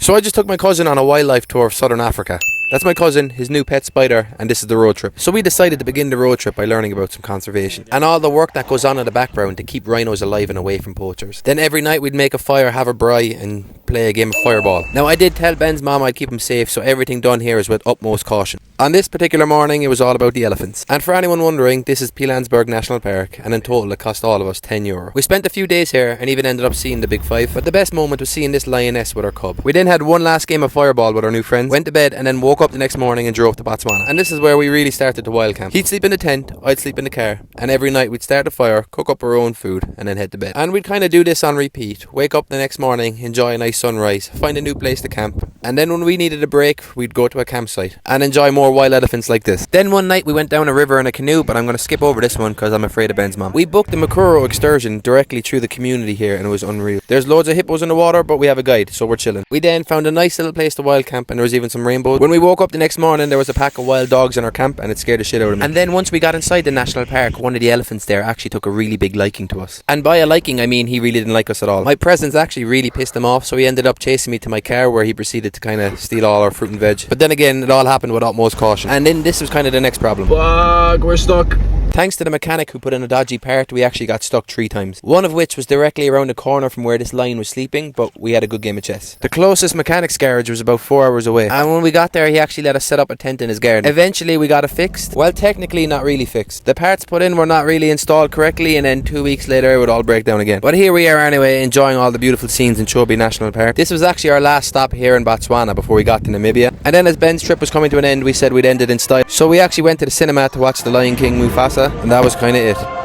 So I just took my cousin on a wildlife tour of southern Africa. That's my cousin, his new pet spider, and this is the road trip. So we decided to begin the road trip by learning about some conservation and all the work that goes on in the background to keep rhinos alive and away from poachers. Then every night we'd make a fire, have a braai and play a game of fireball. Now I did tell Ben's mom I'd keep him safe, so everything done here is with utmost caution. On this particular morning it was all about the elephants. And for anyone wondering, this is Pilanesberg National Park, and in total it cost all of us €10. We spent a few days here and even ended up seeing the big five, but the best moment was seeing this lioness with her cub. We then had one last game of fireball with our new friends, went to bed and then woke up the next morning and drove to Botswana. And this is where we really started the wild camp. He'd sleep in the tent, I'd sleep in the car, and every night we'd start a fire, cook up our own food and then head to bed. And we'd kind of do this on repeat. Wake up the next morning, enjoy a nice sunrise, find a new place to camp, and then when we needed a break we'd go to a campsite and enjoy more wild elephants like this. Then one night we went down a river in a canoe, but I'm going to skip over this one because I'm afraid of Ben's mom. We booked the Makuro excursion directly through the community here and it was unreal. There's loads of hippos in the water, but we have a guide, so we're chilling. We then found a nice little place to wild camp and there was even some rainbows. When we woke up the next morning there was a pack of wild dogs in our camp and it scared the shit out of me. And then once we got inside the national park, one of the elephants there actually took a really big liking to us. And by a liking I mean he really didn't like us at all. My presence actually really pissed him off, so he ended up chasing me to my car where he proceeded to kind of steal all our fruit and veg. But then again, it all happened with utmost caution. And then this was kind of the next problem. Fuck, we're stuck. Thanks to the mechanic who put in a dodgy part, we actually got stuck 3 times. One of which was directly around the corner from where this lion was sleeping, but we had a good game of chess. The closest mechanic's garage was about 4 hours away, and when we got there he actually let us set up a tent in his garden. Eventually we got it fixed. Well, technically not really fixed. The parts put in were not really installed correctly, and then 2 weeks later it would all break down again. But here we are anyway, enjoying all the beautiful scenes in Chobe National Park. This was actually our last stop here in Botswana before we got to Namibia. And then as Ben's trip was coming to an end, we said we'd end it in style. So we actually went to the cinema to watch The Lion King Mufasa, and that was kind of it.